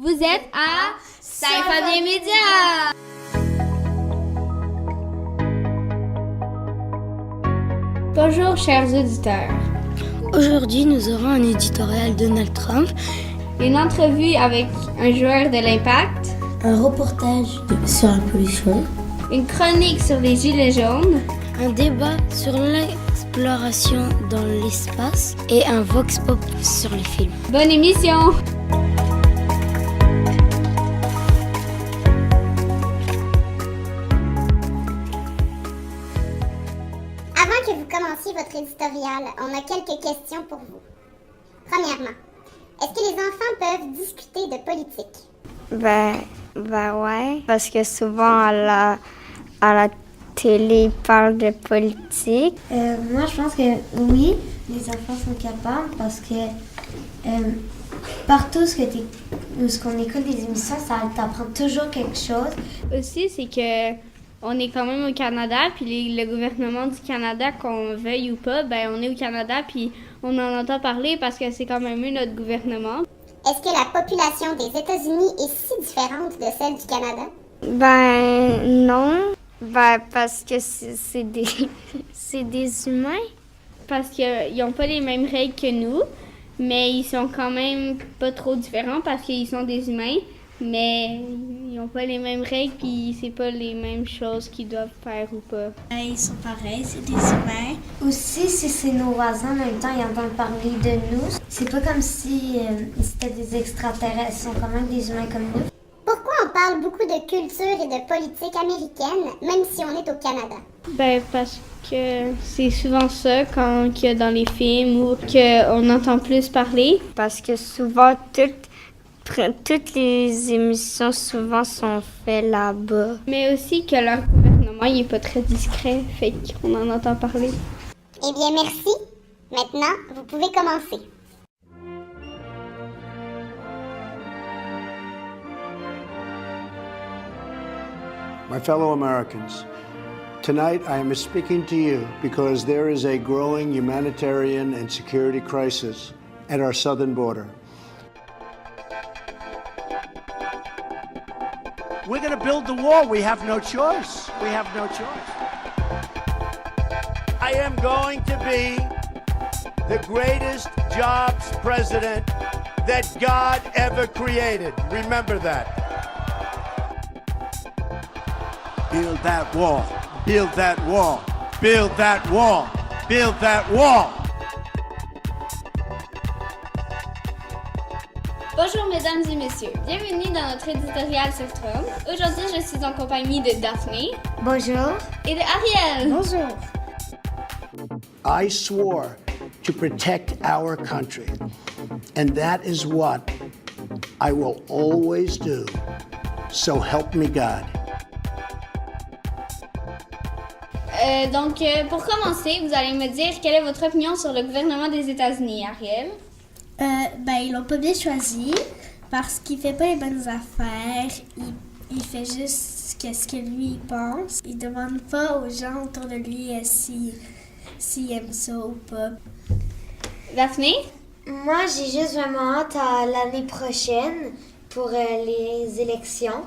Vous êtes à Symphonie Média! Bonjour chers auditeurs. Aujourd'hui, nous aurons un éditorial de Donald Trump, Une entrevue avec un joueur de l'Impact, un reportage sur la pollution, une chronique sur les gilets jaunes, un débat sur l'exploration dans l'espace et un vox pop sur les films. Bonne émission! Avant que vous commenciez votre éditorial, on a quelques questions pour vous. Premièrement, est-ce que les enfants peuvent discuter de politique? Ben ouais, parce que souvent à la télé, ils parlent de politique. Moi, je pense que oui, les enfants sont capables parce que partout où qu'on écoute des émissions, ça t'apprend toujours quelque chose. Aussi, c'est que on est quand même au Canada, puis le gouvernement du Canada, qu'on veuille ou pas, ben on est au Canada, puis on en entend parler parce que c'est quand même eux notre gouvernement. Est-ce que la population des États-Unis est si différente de celle du Canada? Ben non, ben parce que c'est des humains. Parce qu'ils n'ont pas les mêmes règles que nous, mais ils sont quand même pas trop différents parce qu'ils sont des humains, mais ils n'ont pas les mêmes règles puis c'est pas les mêmes choses qu'ils doivent faire ou pas. Ils sont pareils, c'est des humains. Aussi, si c'est nos voisins, en même temps, ils entendent parler de nous. C'est pas comme si c'était des extraterrestres, ils sont quand même des humains comme nous. Pourquoi on parle beaucoup de culture et de politique américaine, même si on est au Canada? Ben parce que c'est souvent ça qu'il y a dans les films ou qu'on entend plus parler. Parce que souvent, toutes les émissions souvent sont faites là-bas. Mais aussi que leur gouvernement il est pas très discret, fait qu'on en entend parler. Eh bien, merci. Maintenant, vous pouvez commencer. My fellow Americans, tonight I am speaking to you because there is a growing humanitarian and security crisis at our southern border. We're going to build the wall. We have no choice. We have no choice. I am going to be the greatest jobs president that God ever created. Remember that. Build that wall. Build that wall. Build that wall. Build that wall. Bonjour mesdames et messieurs, bienvenue dans notre éditorial sur Trump. Aujourd'hui, je suis en compagnie de Daphné. Bonjour. Et de Ariel. Bonjour. I swore to protect our country, and that is what I will always do. So help me God. Donc, pour commencer, vous allez me dire quelle est votre opinion sur le gouvernement des États-Unis, Ariel? Ils l'ont pas bien choisi parce qu'il fait pas les bonnes affaires. Il fait juste ce que lui il pense. Il demande pas aux gens autour de lui s'ils aiment ça ou pas. Daphné? Moi, j'ai juste vraiment hâte à l'année prochaine pour les élections.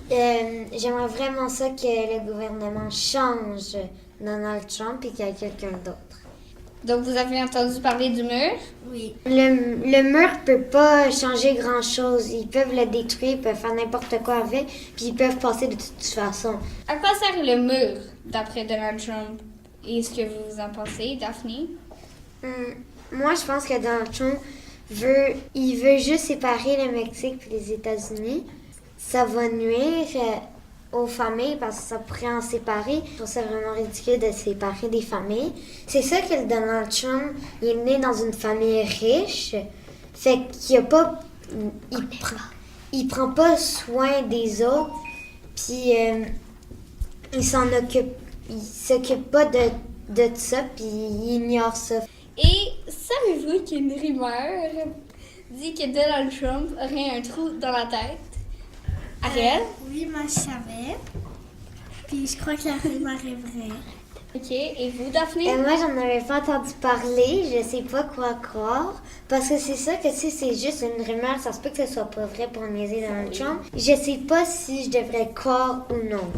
J'aimerais vraiment ça que le gouvernement change Donald Trump et qu'il y ait quelqu'un d'autre. Donc, vous avez entendu parler du mur? Oui. Le mur peut pas changer grand-chose. Ils peuvent le détruire, ils peuvent faire n'importe quoi avec, puis ils peuvent passer de toute façon. À quoi sert le mur, d'après Donald Trump? Et ce que vous en pensez, Daphné? Moi, je pense que Donald Trump veut juste séparer le Mexique et les États-Unis. Ça va nuire aux familles parce que ça pourrait en séparer. Je trouve ça vraiment ridicule de séparer des familles. C'est ça que Donald Trump, il est né dans une famille riche. Fait qu'il a pas... Il prend pas soin des autres. Puis il s'occupe pas de ça, puis il ignore ça. Et savez-vous qu'une rumeur dit que Donald Trump aurait un trou dans la tête? Ariel? Oui, moi je savais. Puis je crois que la rumeur est vraie. OK. Et vous, Daphné? Moi, j'en avais pas entendu parler. Je sais pas quoi croire. Parce que c'est ça que si c'est juste une rumeur, ça se peut que ce soit pas vrai pour niaiser Donald Trump. Je sais pas si je devrais croire ou non.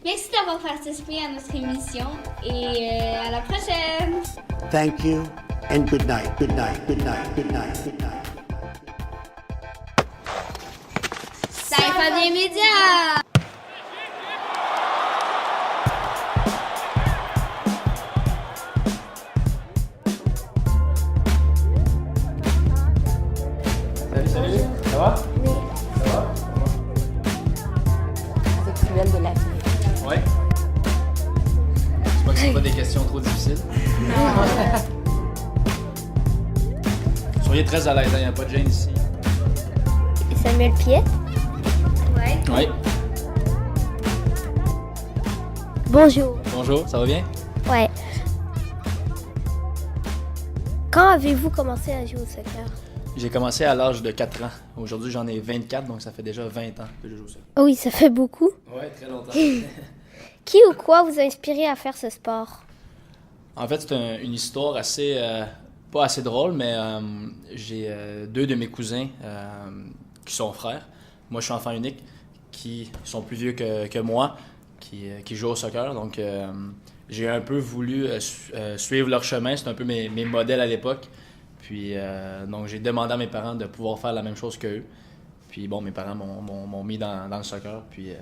Merci d'avoir participé à notre émission et à la prochaine! Thank you and good night. Good night. Good night. Good night. Good night. Ça va des médias! Salut, ça va? Oui. Ça va? C'est cruel de la vie. Ouais. J'espère que c'est pas des questions trop difficiles. Soyez très à l'aise, il n'y a pas de gêne ici. Samuel Piet. Oui. Bonjour. Bonjour, ça va bien? Ouais. Quand avez-vous commencé à jouer au soccer? J'ai commencé à l'âge de 4 ans. Aujourd'hui, j'en ai 24, donc ça fait déjà 20 ans que je joue au soccer. Oh oui, ça fait beaucoup. Ouais, très longtemps. Qui ou quoi vous a inspiré à faire ce sport? En fait, c'est une histoire assez, pas assez drôle, mais j'ai deux de mes cousins qui sont frères. Moi, je suis enfant unique, qui sont plus vieux que moi, qui jouent au soccer. Donc, j'ai un peu voulu suivre leur chemin. C'est un peu mes modèles à l'époque. Puis, donc, j'ai demandé à mes parents de pouvoir faire la même chose qu'eux. Puis, bon, mes parents m'ont mis dans le soccer. Puis,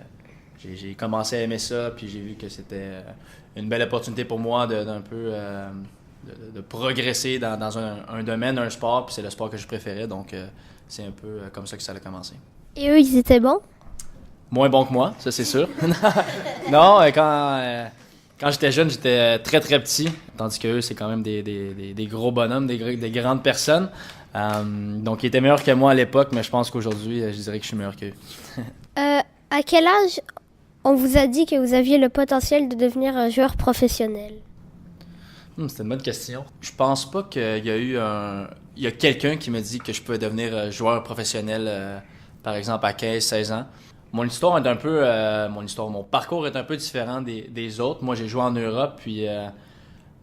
j'ai commencé à aimer ça. Puis, j'ai vu que c'était une belle opportunité pour moi d'un peu de progresser dans un domaine, un sport. Puis, c'est le sport que je préférais. Donc, c'est un peu comme ça que ça a commencé. Et eux, ils étaient bons? Moins bon que moi, ça c'est sûr. Non, quand j'étais jeune, j'étais très très petit, tandis qu'eux, c'est quand même des gros bonhommes, des grandes personnes. Donc, ils étaient meilleurs que moi à l'époque, mais je pense qu'aujourd'hui, je dirais que je suis meilleur qu'eux. À quel âge on vous a dit que vous aviez le potentiel de devenir un joueur professionnel? C'est une bonne question. Je pense pas qu'il y a eu il y a quelqu'un qui me dit que je pouvais devenir joueur professionnel, par exemple, à 15-16 ans. Mon histoire est un peu... mon parcours est un peu différent des autres. Moi, j'ai joué en Europe, puis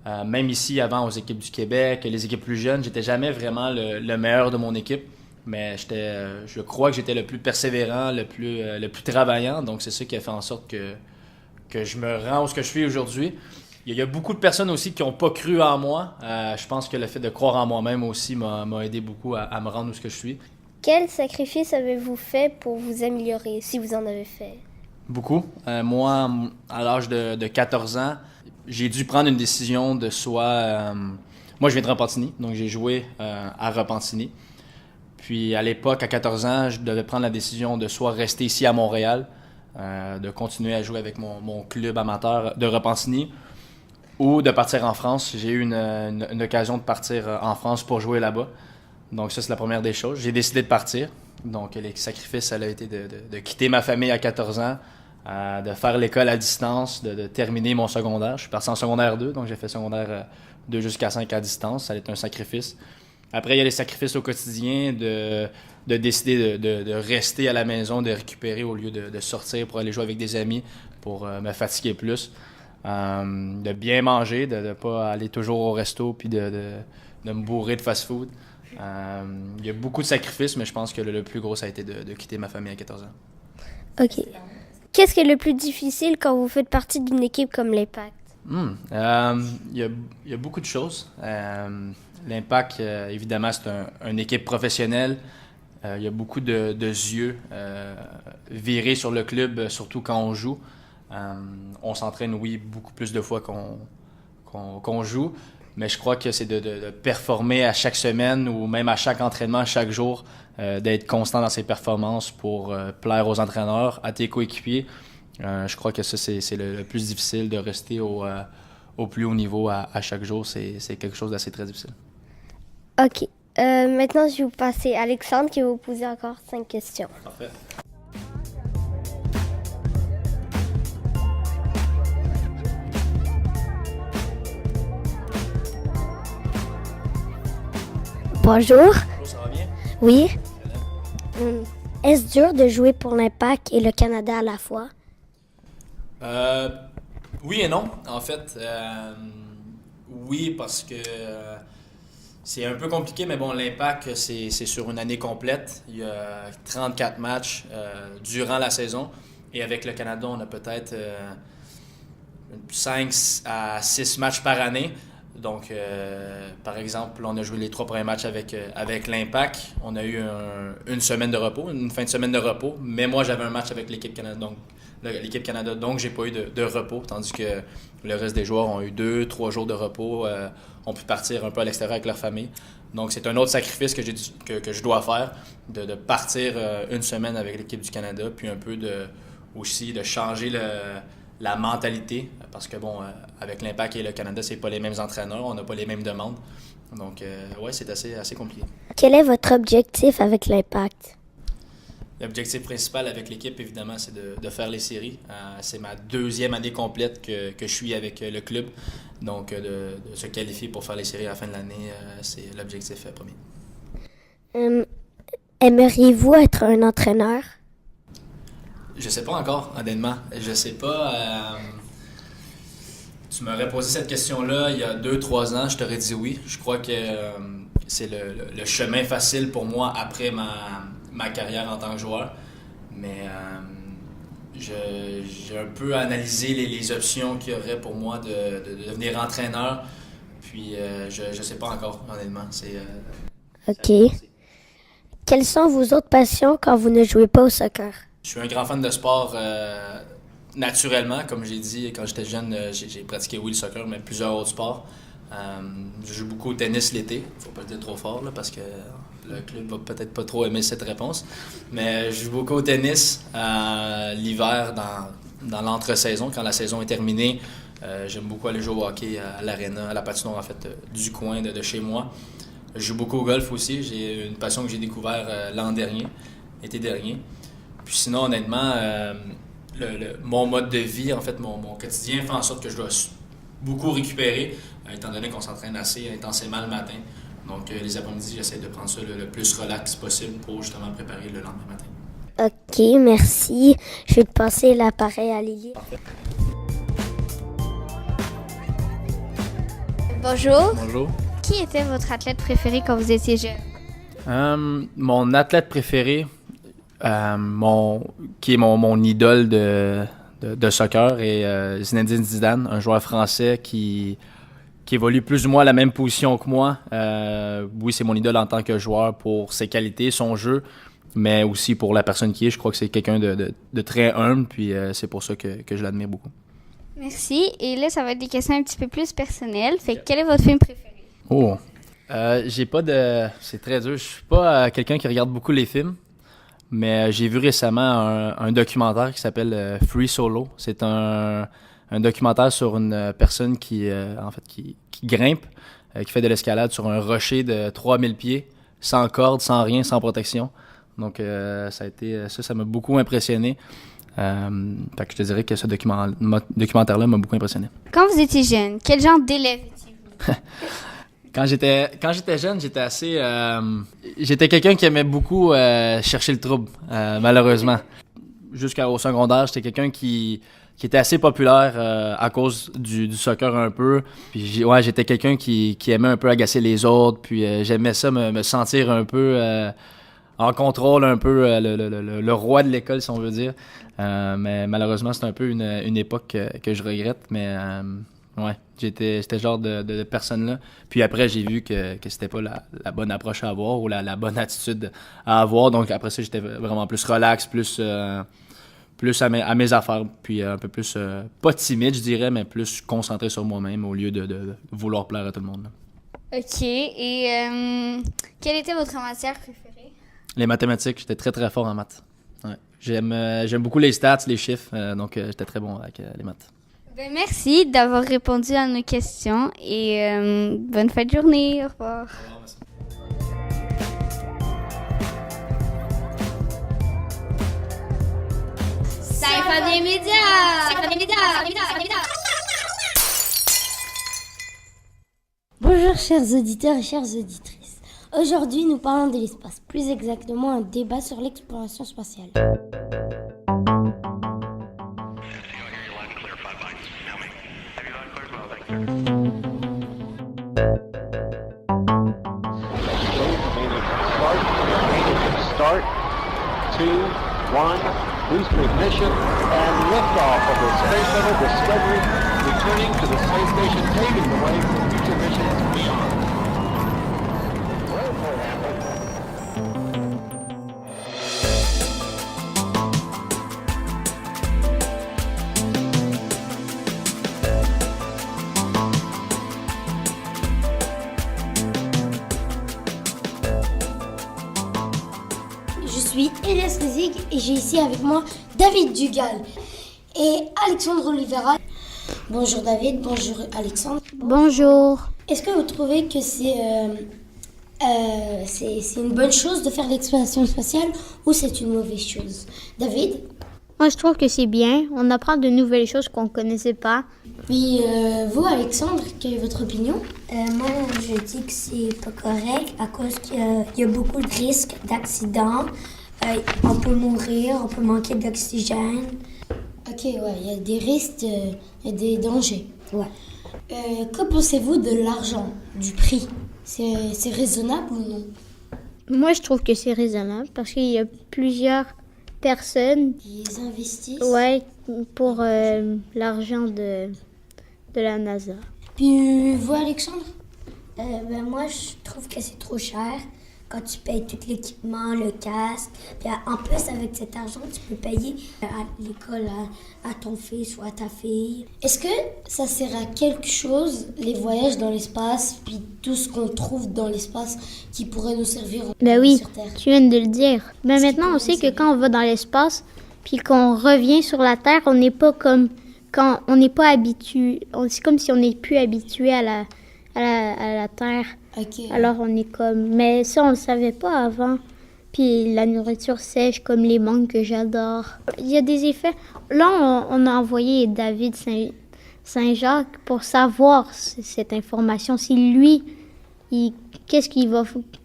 même ici, avant, aux équipes du Québec, les équipes plus jeunes, j'étais jamais vraiment le meilleur de mon équipe. Mais je crois que j'étais le plus persévérant, le plus travaillant. Donc, c'est ça qui a fait en sorte que je me rends où ce que je suis aujourd'hui. Il y a beaucoup de personnes aussi qui n'ont pas cru en moi. Je pense que le fait de croire en moi-même aussi m'a aidé beaucoup à me rendre où ce que je suis. Quel sacrifice avez-vous fait pour vous améliorer, si vous en avez fait? Beaucoup. Moi, à l'âge de 14 ans, j'ai dû prendre une décision de soit... moi, je viens de Repentigny, donc j'ai joué à Repentigny. Puis à l'époque, à 14 ans, je devais prendre la décision de soit rester ici à Montréal, de continuer à jouer avec mon club amateur de Repentigny, ou de partir en France. J'ai eu une occasion de partir en France pour jouer là-bas. Donc ça, c'est la première des choses. J'ai décidé de partir. Donc les sacrifices, ça a été de quitter ma famille à 14 ans, de faire l'école à distance, de terminer mon secondaire. Je suis parti en secondaire 2, donc j'ai fait secondaire 2 jusqu'à 5 à distance. Ça a été un sacrifice. Après, il y a les sacrifices au quotidien, de décider de rester à la maison, de récupérer au lieu de sortir pour aller jouer avec des amis, pour me fatiguer plus. De bien manger, de ne pas aller toujours au resto puis de me bourrer de fast-food. Il y a beaucoup de sacrifices, mais je pense que le plus gros, ça a été de quitter ma famille à 14 ans. OK. Qu'est-ce qui est le plus difficile quand vous faites partie d'une équipe comme l'Impact? Il y a beaucoup de choses. L'Impact, évidemment, c'est une équipe professionnelle. Il y a beaucoup de yeux virés sur le club, surtout quand on joue. On s'entraîne, oui, beaucoup plus de fois qu'on joue, mais je crois que c'est de performer à chaque semaine ou même à chaque entraînement, chaque jour, d'être constant dans ses performances pour plaire aux entraîneurs, à tes coéquipiers. Je crois que ça, c'est le plus difficile, de rester au plus haut niveau à chaque jour. C'est quelque chose d'assez très difficile. OK. Maintenant, je vais vous passer Alexandre qui va vous poser encore 5 questions. Parfait. Bonjour. Bonjour, ça va bien? Oui. Est-ce dur de jouer pour l'Impact et le Canada à la fois? Oui et non, en fait. Oui, parce que c'est un peu compliqué, mais bon, l'impact, c'est sur une année complète. Il y a 34 matchs durant la saison. Et avec le Canada, on a peut-être 5 à 6 matchs par année. Donc, par exemple, on a joué les 3 premiers matchs avec l'Impact. On a eu une semaine de repos, une fin de semaine de repos. Mais moi, j'avais un match avec l'équipe Canada, donc j'ai pas eu de repos. Tandis que le reste des joueurs ont eu 2-3 jours de repos, ont pu partir un peu à l'extérieur avec leur famille. Donc, c'est un autre sacrifice que je dois faire, de partir une semaine avec l'équipe du Canada, puis un peu aussi de changer la mentalité, parce que bon, avec l'Impact et le Canada, c'est pas les mêmes entraîneurs, on n'a pas les mêmes demandes. Donc, ouais, c'est assez compliqué. Quel est votre objectif avec l'Impact? L'objectif principal avec l'équipe, évidemment, c'est de faire les séries. C'est ma 2e année complète que je suis avec le club. Donc, de se qualifier pour faire les séries à la fin de l'année, c'est l'objectif premier. Aimeriez-vous être un entraîneur? Je sais pas encore, honnêtement. Je sais pas. Tu m'aurais posé cette question-là il y a 2-3 ans, je t'aurais dit oui. Je crois que c'est le chemin facile pour moi après ma carrière en tant que joueur. Mais j'ai un peu analysé les options qu'il y aurait pour moi de devenir entraîneur. Puis je sais pas encore, honnêtement. OK. Quelles sont vos autres passions quand vous ne jouez pas au soccer? Je suis un grand fan de sport naturellement. Comme j'ai dit, quand j'étais jeune, j'ai pratiqué, oui, le soccer, mais plusieurs autres sports. Je joue beaucoup au tennis l'été. Faut pas le dire trop fort, là, parce que le club va peut-être pas trop aimer cette réponse. Mais je joue beaucoup au tennis l'hiver dans l'entre-saison. Quand la saison est terminée, j'aime beaucoup aller jouer au hockey à l'aréna, à la patinoire, en fait, du coin de chez moi. Je joue beaucoup au golf aussi. J'ai une passion que j'ai découvert l'été dernier. Puis sinon, honnêtement, mon mode de vie, en fait, mon quotidien fait en sorte que je dois beaucoup récupérer, étant donné qu'on s'entraîne assez intensément le matin. Donc, les après-midi, j'essaie de prendre ça le plus relax possible pour justement préparer le lendemain matin. OK, merci. Je vais te passer l'appareil à Lily. Parfait. Bonjour. Bonjour. Qui était votre athlète préféré quand vous étiez jeune? Mon athlète préféré, qui est mon idole de soccer, est Zinedine Zidane, un joueur français qui évolue plus ou moins à la même position que moi. Oui, c'est mon idole en tant que joueur pour ses qualités, son jeu, mais aussi pour la personne qui est. Je crois que c'est quelqu'un de très humble, puis c'est pour ça que je l'admire beaucoup. Merci. Et là, ça va être des questions un petit peu plus personnelles. Fait que quel est votre film préféré? Oh! J'ai pas de... C'est très dur. Je suis pas quelqu'un qui regarde beaucoup les films, mais j'ai vu récemment un documentaire qui s'appelle Free Solo. C'est un documentaire sur une personne qui grimpe, qui fait de l'escalade sur un rocher de 3000 pieds, sans corde, sans rien, sans protection. Donc, ça m'a beaucoup impressionné. Fait que je te dirais que ce documentaire-là m'a beaucoup impressionné. Quand vous étiez jeune, quel genre d'élève étiez-vous? Quand j'étais jeune, j'étais quelqu'un qui aimait beaucoup chercher le trouble, malheureusement. Jusqu'au secondaire, j'étais quelqu'un qui était assez populaire à cause du soccer un peu. Puis j'étais quelqu'un qui aimait un peu agacer les autres. Puis j'aimais ça, me sentir un peu en contrôle, un peu le roi de l'école, si on veut dire. Mais malheureusement, c'est un peu une époque que je regrette. Mais ouais, j'étais ce genre de personne-là. Puis après, j'ai vu que c'était pas la bonne approche à avoir ou la bonne attitude à avoir. Donc après ça, j'étais vraiment plus relax, plus à mes affaires, puis un peu plus, pas timide, je dirais, mais plus concentré sur moi-même au lieu de vouloir plaire à tout le monde. Là. OK. Et quelle était votre matière préférée? Les mathématiques, j'étais très, très fort en maths. Ouais. J'aime beaucoup les stats, les chiffres, donc j'étais très bon avec les maths. Ben, merci d'avoir répondu à nos questions et bonne fin de journée. Au revoir. Au revoir, merci. Symphonie Média! Symphonie Média! Bonjour chers auditeurs et chères auditrices. Aujourd'hui, nous parlons de l'espace, plus exactement un débat sur l'exploration spatiale. 1, booster ignition, and liftoff of the Space Shuttle Discovery, returning to the space station, paving the way for future missions beyond. Je suis Elias Rezig et j'ai ici avec moi David Dugal et Alexandre Oliveira. Bonjour David, bonjour Alexandre. Bonjour. Est-ce que vous trouvez que c'est une bonne chose de faire l'exploration spatiale ou c'est une mauvaise chose? David? Moi, je trouve que c'est bien. On apprend de nouvelles choses qu'on ne connaissait pas. Puis vous, Alexandre, quelle est votre opinion? Moi, je dis que c'est pas correct à cause qu'il y a beaucoup de risques d'accidents. On peut mourir, on peut manquer d'oxygène. Ok, ouais, il y a des risques, il y a des dangers. Ouais. Que pensez-vous de l'argent, du prix? C'est raisonnable ou non? Moi, je trouve que c'est raisonnable parce qu'il y a plusieurs personnes Ils investissent? ouais, pour l'argent de la NASA. Puis vous, Alexandre? Moi, je trouve que c'est trop cher quand tu payes tout l'équipement, le casque. Puis en plus, avec cet argent, tu peux payer à l'école à ton fils ou à ta fille. Est-ce que ça sert à quelque chose, les voyages dans l'espace, puis tout ce qu'on trouve dans l'espace qui pourrait nous servir Ben oui, sur Terre? tu viens de le dire. Mais maintenant, on sait que quand on va dans l'espace, puis qu'on revient sur la Terre, on n'est pas comme quand on n'est pas habitué. C'est comme si on n'est plus habitué à la Terre. Okay. Alors on est comme... Mais ça, on le savait pas avant. Puis la nourriture sèche, comme les mangues que j'adore. Il y a des effets. Là, on a envoyé David Saint-Jacques pour savoir cette information. Si lui,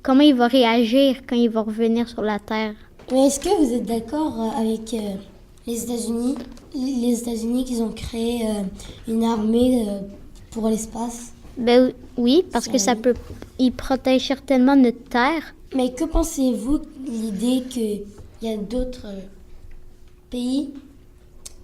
comment il va réagir quand il va revenir sur la Terre. Mais est-ce que vous êtes d'accord avec les États-Unis? Les États-Unis qui ont créé une armée pour l'espace? Ben oui, parce que il protège certainement notre terre. Mais que pensez-vous de l'idée qu'il y a d'autres pays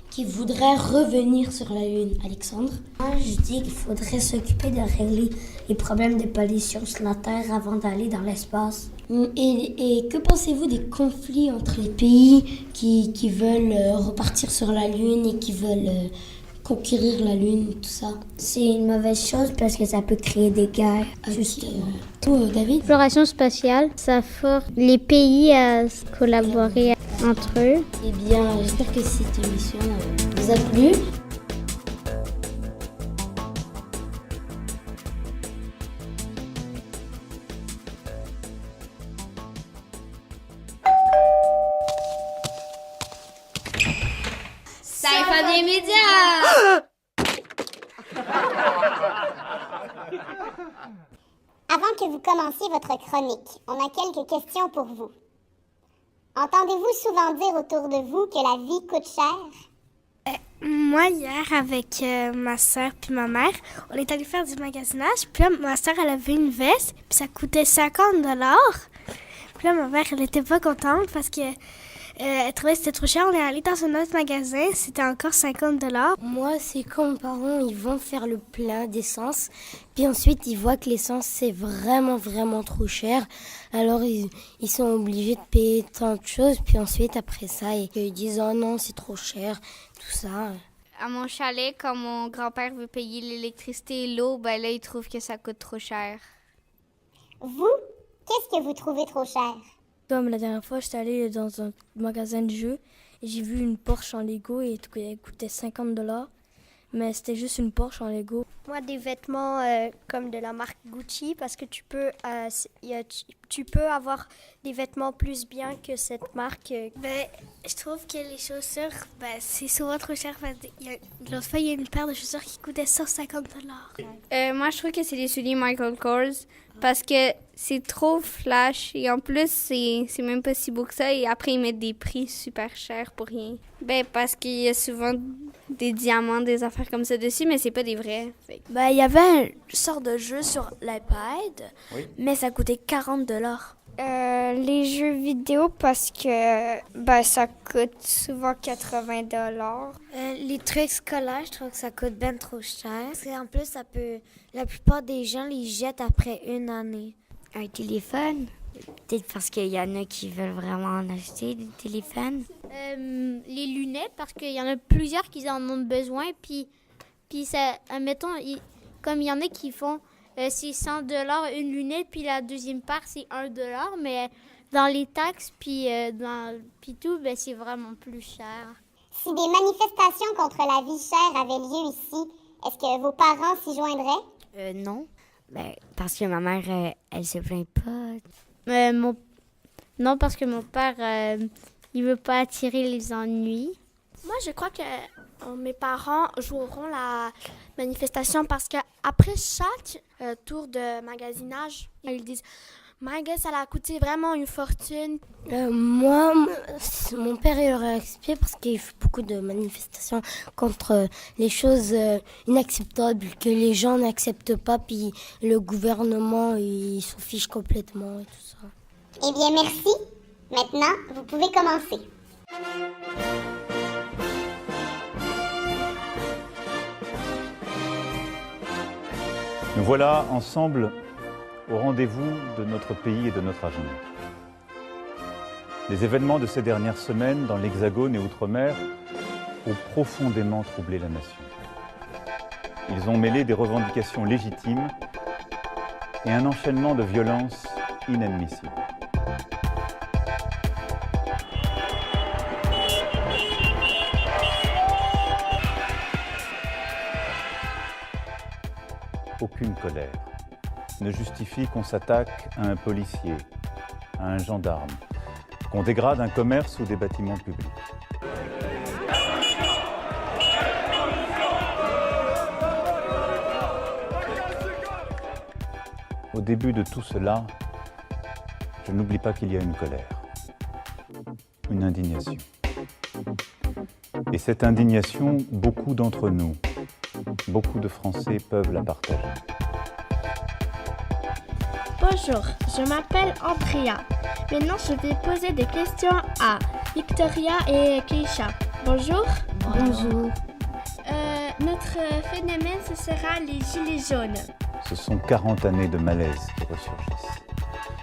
qui voudraient revenir sur la Lune, Alexandre? Moi, je dis qu'il faudrait s'occuper de régler les problèmes de pollution sur la Terre avant d'aller dans l'espace. Et que pensez-vous des conflits entre les pays qui veulent repartir sur la Lune et qui veulent conquérir la Lune, tout ça? C'est une mauvaise chose parce que ça peut créer des guerres. Toi, David? L'exploration spatiale, ça force les pays à collaborer entre eux. Eh bien, j'espère que cette émission vous a plu. Ça des médias! Avant que vous commenciez votre chronique, on a quelques questions pour vous. Entendez-vous souvent dire autour de vous que la vie coûte cher? Moi, hier, avec ma soeur puis ma mère, on est allé faire du magasinage. Puis là, ma soeur, elle avait une veste, puis ça coûtait 50$. Puis là, ma mère, elle était pas contente parce que elle trouvait que c'était trop cher. On est allé dans un autre magasin, c'était encore 50$. Moi, c'est quand mes parents, ils vont faire le plein d'essence, puis ensuite, ils voient que l'essence, c'est vraiment, vraiment trop cher. Alors, ils sont obligés de payer tant de choses, puis ensuite, après ça, ils disent « Oh non, c'est trop cher », tout ça. À mon chalet, quand mon grand-père veut payer l'électricité et l'eau, ben là, il trouve que ça coûte trop cher. Vous, qu'est-ce que vous trouvez trop cher? Comme la dernière fois, j'étais allée dans un magasin de jeux et j'ai vu une Porsche en Lego et elle coûtait 50$. Mais c'était juste une Porsche en Lego. Moi, des vêtements comme de la marque Gucci parce que tu peux avoir des vêtements plus bien que cette marque. Je trouve que les chaussures, c'est souvent trop cher. L'autre fois, il y a une paire de chaussures qui coûtait 150$. Moi, je trouve que c'est les souliers Michael Kors parce que c'est trop flash et en plus, c'est même pas si beau que ça et après, ils mettent des prix super chers pour rien. Parce qu'il y a souvent des diamants, des affaires comme ça dessus, mais c'est pas des vrais. Il y avait une sorte de jeu sur l'iPad, mais ça coûtait 40$. Les jeux vidéo parce que ça coûte souvent 80 $. Les trucs scolaires, je trouve que ça coûte bien trop cher. Parce qu'en plus, la plupart des gens les jettent après une année. Un téléphone? Peut-être parce qu'il y en a qui veulent vraiment en acheter des téléphones. Les lunettes, parce qu'il y en a plusieurs qui en ont besoin. Puis ça, admettons, comme il y en a qui font, c'est 100 $ une lunette, puis la deuxième part, c'est 1 $. Mais dans les taxes, puis tout, c'est vraiment plus cher. Si des manifestations contre la vie chère avaient lieu ici, est-ce que vos parents s'y joindraient? Non. Parce que ma mère, elle se plaint pas. Non, parce que mon père, il veut pas attirer les ennuis. Moi, je crois que mes parents joueront la manifestation parce qu'après chaque tour de magasinage, ils disent « My God, ça a coûté vraiment une fortune. » Moi, mon père, il aurait accepté parce qu'il fait beaucoup de manifestations contre les choses inacceptables que les gens n'acceptent pas, puis le gouvernement, il s'en fiche complètement et tout ça. Eh bien, merci. Maintenant, vous pouvez commencer. Nous voilà ensemble au rendez-vous de notre pays et de notre avenir. Les événements de ces dernières semaines dans l'Hexagone et Outre-mer ont profondément troublé la nation. Ils ont mêlé des revendications légitimes et un enchaînement de violences inadmissibles. Aucune colère ne justifie qu'on s'attaque à un policier, à un gendarme, qu'on dégrade un commerce ou des bâtiments publics. Au début de tout cela, je n'oublie pas qu'il y a une colère, une indignation. Et cette indignation, beaucoup d'entre nous, beaucoup de Français peuvent la partager. Bonjour, je m'appelle Andrea. Maintenant, je vais poser des questions à Victoria et Keisha. Bonjour. Bonjour. Notre phénomène, ce sera les gilets jaunes. Ce sont 40 années de malaise qui ressurgissent.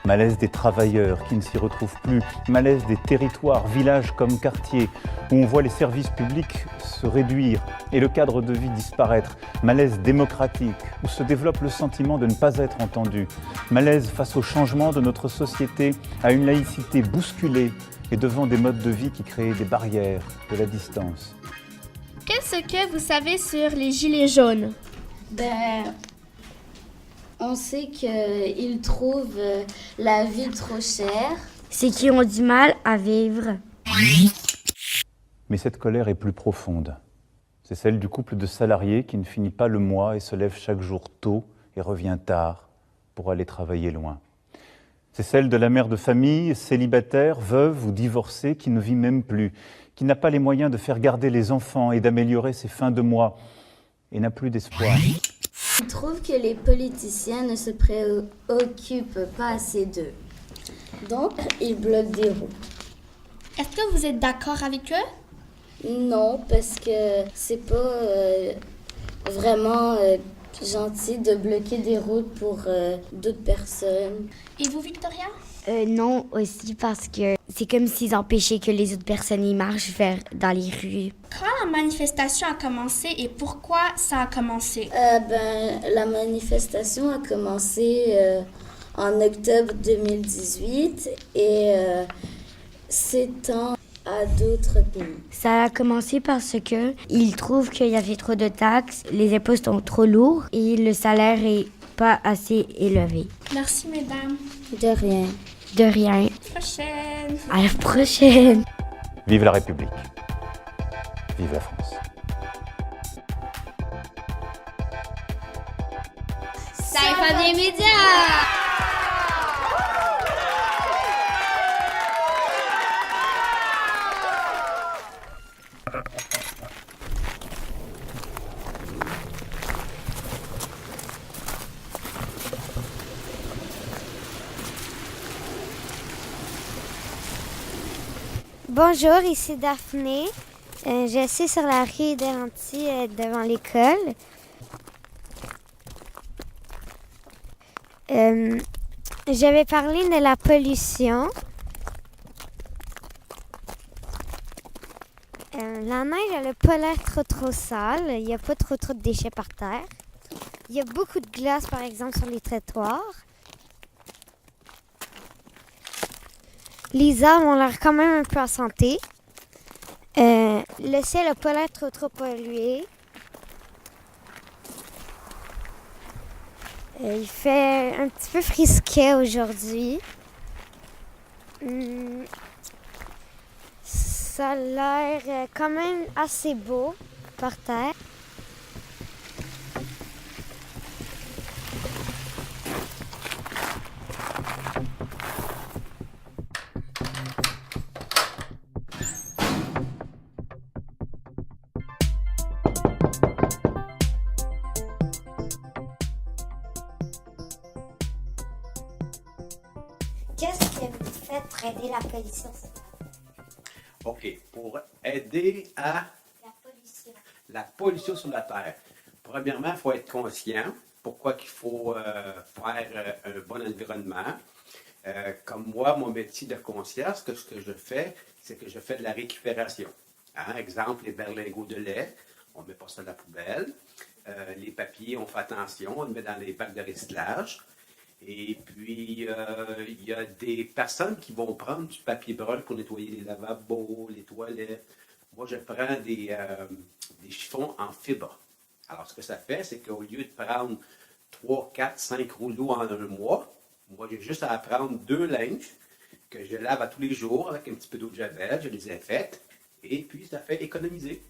Malaise des travailleurs qui ne s'y retrouvent plus, malaise des territoires, villages comme quartiers, où on voit les services publics se réduire et le cadre de vie disparaître. Malaise démocratique, où se développe le sentiment de ne pas être entendu. Malaise face au changement de notre société, à une laïcité bousculée et devant des modes de vie qui créent des barrières, de la distance. Qu'est-ce que vous savez sur les gilets jaunes? On sait qu'ils trouvent la vie trop chère. C'est qu'ils ont du mal à vivre. Mais cette colère est plus profonde. C'est celle du couple de salariés qui ne finit pas le mois et se lève chaque jour tôt et revient tard pour aller travailler loin. C'est celle de la mère de famille, célibataire, veuve ou divorcée qui ne vit même plus, qui n'a pas les moyens de faire garder les enfants et d'améliorer ses fins de mois et n'a plus d'espoir. Ils trouvent que les politiciens ne se préoccupent pas assez d'eux. Donc, ils bloquent des routes. Est-ce que vous êtes d'accord avec eux? Non, parce que c'est pas vraiment gentil de bloquer des routes pour d'autres personnes. Et vous, Victoria? Non, aussi parce que c'est comme s'ils empêchaient que les autres personnes y marchent dans les rues. Quand la manifestation a commencé et pourquoi ça a commencé? La manifestation a commencé en octobre 2018 et s'étend à d'autres pays. Ça a commencé parce que ils trouvent qu'il y avait trop de taxes, les impôts sont trop lourds et le salaire est pas assez élevé. Merci, mesdames. De rien. De rien. À la prochaine. À la prochaine. Vive la République. Vive la France. Ça des médias. Bonjour, ici Daphné. Je suis sur la rue des Antilles devant l'école. Je vais parler de la pollution. La neige, elle n'a pas l'air trop sale. Il n'y a pas trop de déchets par terre. Il y a beaucoup de glace, par exemple, sur les trottoirs. Les arbres ont l'air quand même un peu en santé. Le ciel n'a pas l'air trop pollué. Il fait un petit peu frisquet aujourd'hui. Ça a l'air quand même assez beau par terre. Qu'est-ce que vous faites pour aider la pollution? OK. Pour aider à la pollution sur la Terre, premièrement, il faut être conscient pourquoi il faut faire un bon environnement. Comme moi, mon métier de concierge, ce que je fais, c'est que je fais de la récupération. Exemple, les berlingots de lait, on ne met pas ça dans la poubelle. Les papiers, on fait attention, on les met dans les bacs de recyclage. Et puis, il y a des personnes qui vont prendre du papier brun pour nettoyer les lavabos, les toilettes. Moi, je prends des chiffons en fibre. Alors, ce que ça fait, c'est qu'au lieu de prendre 3, 4, 5 rouleaux en un mois, moi, j'ai juste à prendre 2 linges que je lave à tous les jours avec un petit peu d'eau de javel, je les infecte, et puis ça fait économiser.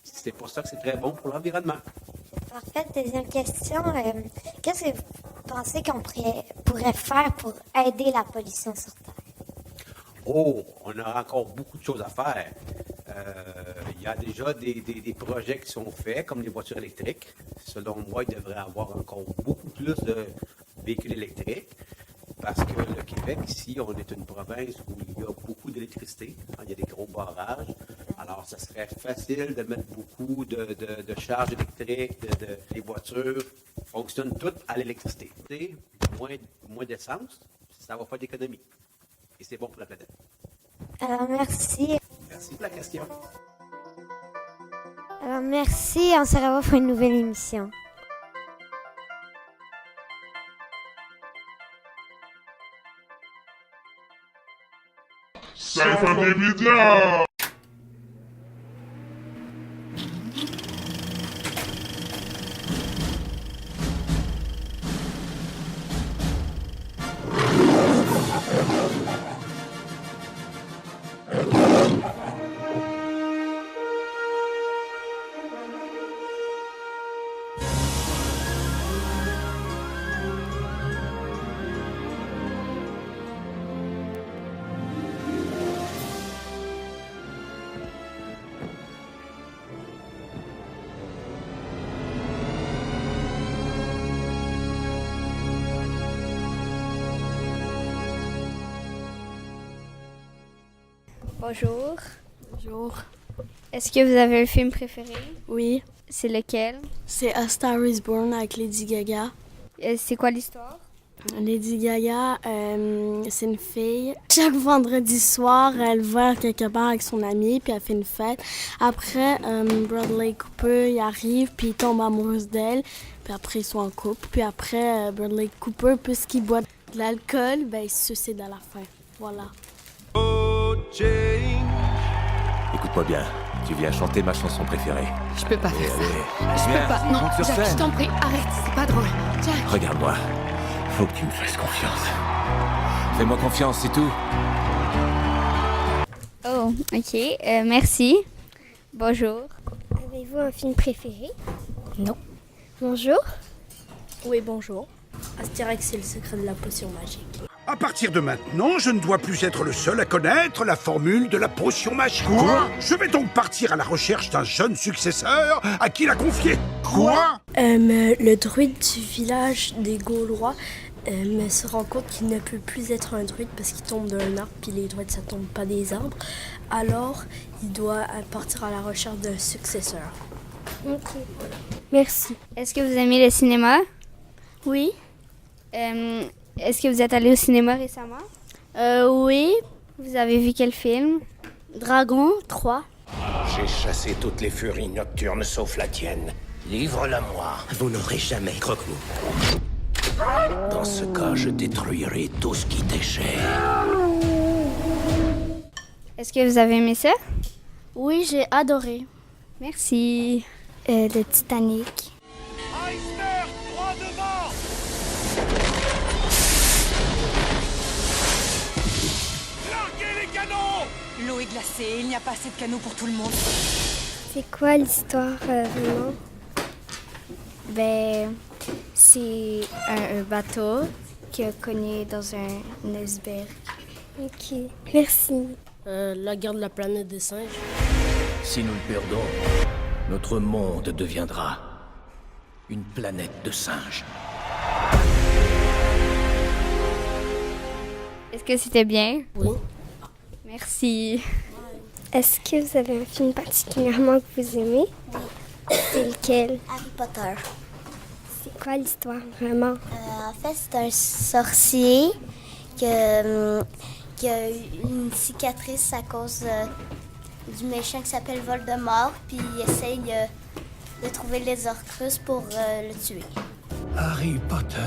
C'est pour ça que c'est très bon pour l'environnement. Parfait. Deuxième question. Qu'est-ce que vous pensez qu'on pourrait faire pour aider la pollution sur Terre? Oh, on a encore beaucoup de choses à faire. Il y a déjà des projets qui sont faits, comme les voitures électriques. Selon moi, il devrait y avoir encore beaucoup plus de véhicules électriques. Parce que le Québec, ici, on est une province où il y a beaucoup d'électricité. Il y a des gros barrages. Alors, ça serait facile de mettre beaucoup de charges électriques. Les voitures fonctionnent toutes à l'électricité. Moins d'essence, ça va faire d'économie. Et c'est bon pour la planète. Alors, merci. Merci pour la question. Alors, merci. On se revoit pour une nouvelle émission. Cypher des médias! Bonjour. Bonjour. Est-ce que vous avez un film préféré? Oui. C'est lequel? C'est A Star is Born avec Lady Gaga. C'est quoi l'histoire? Lady Gaga, c'est une fille. Chaque vendredi soir, elle va quelque part avec son ami, puis elle fait une fête. Après, Bradley Cooper, il arrive, puis il tombe amoureux d'elle. Puis après, ils sont en couple. Puis après, Bradley Cooper, puisqu'il boit de l'alcool, ben, il se suicide à la fin. Voilà. Écoute-moi bien, tu viens chanter ma chanson préférée. Je peux pas faire ça. Je Viens, peux pas. Non, monte sur Jack, scène. je t'en prie, arrête, c'est pas drôle. Jack. Regarde-moi. Faut que tu me fasses confiance. Fais-moi confiance, c'est tout. Oh, ok. Merci. Bonjour. Avez-vous un film préféré? Non. Bonjour. Oui, bonjour. Astérix, c'est le secret de la potion magique. À partir de maintenant, je ne dois plus être le seul à connaître la formule de la potion magique. Quoi? Je vais donc partir à la recherche d'un jeune successeur à qui la confier. Quoi? Le druide du village des Gaulois se rend compte qu'il ne peut plus être un druide parce qu'il tombe d'un arbre, puis les druides, ça tombe pas des arbres. Alors, il doit partir à la recherche d'un successeur. Ok. Merci. Est-ce que vous aimez le cinéma? Oui. Est-ce que vous êtes allé au cinéma récemment? Oui. Vous avez vu quel film? Dragon 3. J'ai chassé toutes les furies nocturnes sauf la tienne. Livre-la-moi. Vous n'aurez jamais croque-nous. Dans ce cas, je détruirai tout ce qui t'est cher. Est-ce que vous avez aimé ça? Oui, j'ai adoré. Merci. Le Titanic. Iceberg, droit devant! Larguez les canons! L'eau est glacée, il n'y a pas assez de canaux pour tout le monde. C'est quoi l'histoire vraiment? Ben, c'est un bateau qui a cogné dans un iceberg. Ok, merci. La guerre de la planète des singes. Si nous le perdons, notre monde deviendra une planète de singes. Est-ce que c'était bien? Oui. Merci. Est-ce que vous avez un film particulièrement que vous aimez? C'est lequel? Harry Potter. C'est quoi l'histoire vraiment? En fait, c'est un sorcier qui a eu une cicatrice à cause du méchant qui s'appelle Voldemort, puis il essaye de trouver les Horcruxes pour le tuer. Harry Potter,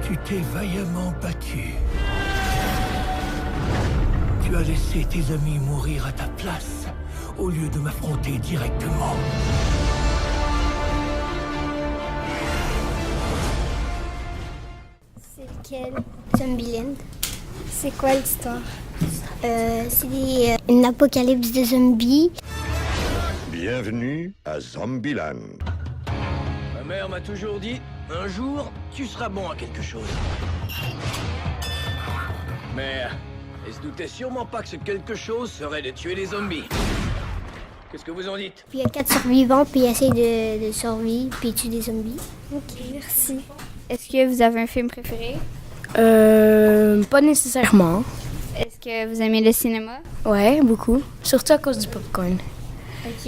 tu t'es vaillamment battu. Tu as laissé tes amis mourir à ta place au lieu de m'affronter directement. C'est lequel? Zombieland. C'est quoi l'histoire? C'est une apocalypse de zombies. Bienvenue à Zombieland. Ma mère m'a toujours dit, un jour, tu seras bon à quelque chose. Mais elle se doutait sûrement pas que ce quelque chose serait de tuer les zombies. Qu'est-ce que vous en dites? Puis il y a 4 survivants, puis ils essayent de survivre, puis ils tuent des zombies. Ok, merci. Est-ce que vous avez un film préféré? Pas nécessairement. Est-ce que vous aimez le cinéma? Ouais, beaucoup. Surtout à cause du popcorn. Ok.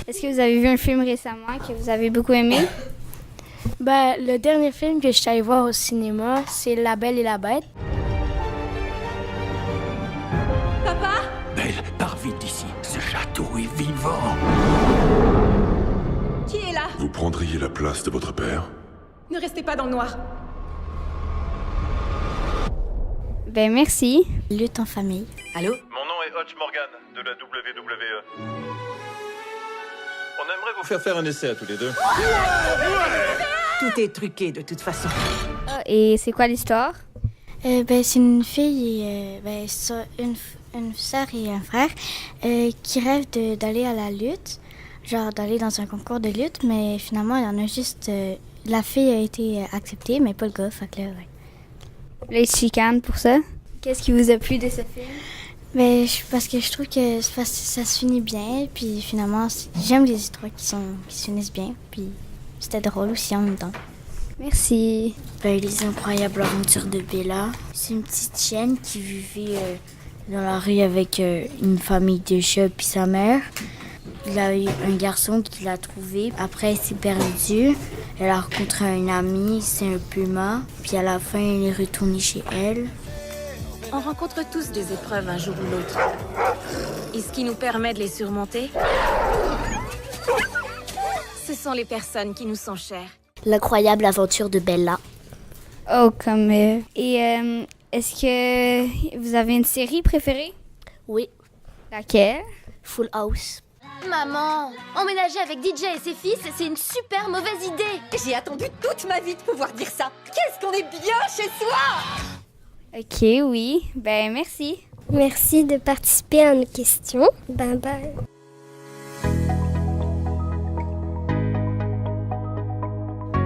Est-ce que vous avez vu un film récemment que vous avez beaucoup aimé? Ben, le dernier film que je suis allée voir au cinéma, c'est La Belle et la Bête. Papa? Belle, pars vite d'ici. Ce château est vivant. Qui est là? Vous prendriez la place de votre père? Ne restez pas dans le noir. Ben merci. Lutte en famille. Allô? Mon nom est Hutch Morgan de la WWE. On aimerait vous faire un essai à tous les deux. Tout est truqué de toute façon. Ah, et c'est quoi l'histoire? C'est une fille et une sœur et un frère qui rêvent d'aller à la lutte, genre d'aller dans un concours de lutte, mais finalement, il y en a juste... la fille a été acceptée, mais pas le gars, fait que là, ouais. Les chicanes pour ça. Qu'est-ce qui vous a plu de ce film? Parce que je trouve que ça se finit bien, puis finalement, j'aime les histoires qui se finissent bien, puis c'était drôle aussi en même temps. Merci. Les incroyables aventures de Bella. C'est une petite chienne qui vivait dans la rue avec une famille de chats puis sa mère. Il a eu un garçon qui l'a trouvée. Après, elle s'est perdue. Elle a rencontré un ami, c'est un puma. Puis à la fin, elle est retournée chez elle. On rencontre tous des épreuves un jour ou l'autre. Et ce qui nous permet de les surmonter, ce sont les personnes qui nous sont chères. L'incroyable aventure de Bella. Oh, comme... Et est-ce que vous avez une série préférée? Oui. Laquelle? Full House. Maman, emménager avec DJ et ses fils, c'est une super mauvaise idée. J'ai attendu toute ma vie de pouvoir dire ça. Qu'est-ce qu'on est bien chez soi! Ok, oui. Ben, merci. Merci de participer à nos questions. Bye bye.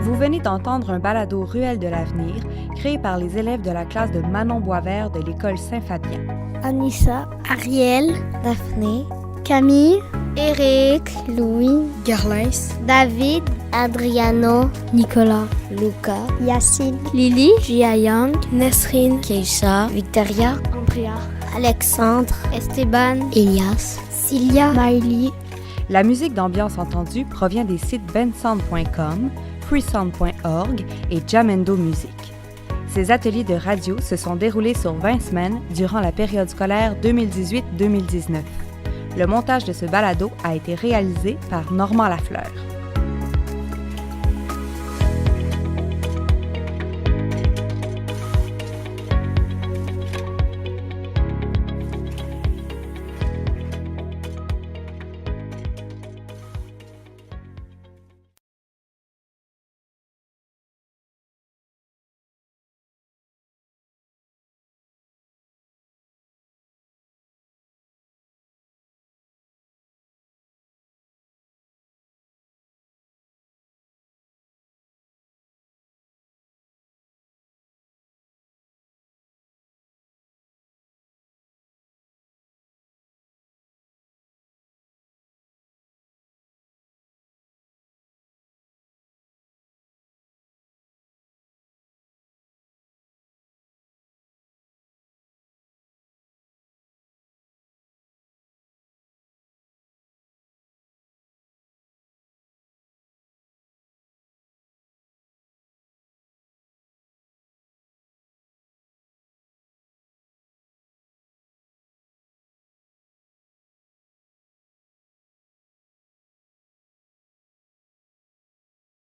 Vous venez d'entendre un balado Ruelle de l'avenir créé par les élèves de la classe de Manon Boisvert de l'école Saint-Fabien. Anissa, Ariel, Daphné, Camille, Eric, Louis, Garlès, David, Adriano, Nicolas, Luca, Yacine, Lily, Jia Young, Nesrine, Keisha, Victoria, Andrea, Alexandre, Esteban, Elias, Cilia, Miley. La musique d'ambiance entendue provient des sites bensound.com, freesound.org et Jamendo Music. Ces ateliers de radio se sont déroulés sur 20 semaines durant la période scolaire 2018-2019. Le montage de ce balado a été réalisé par Normand Lafleur.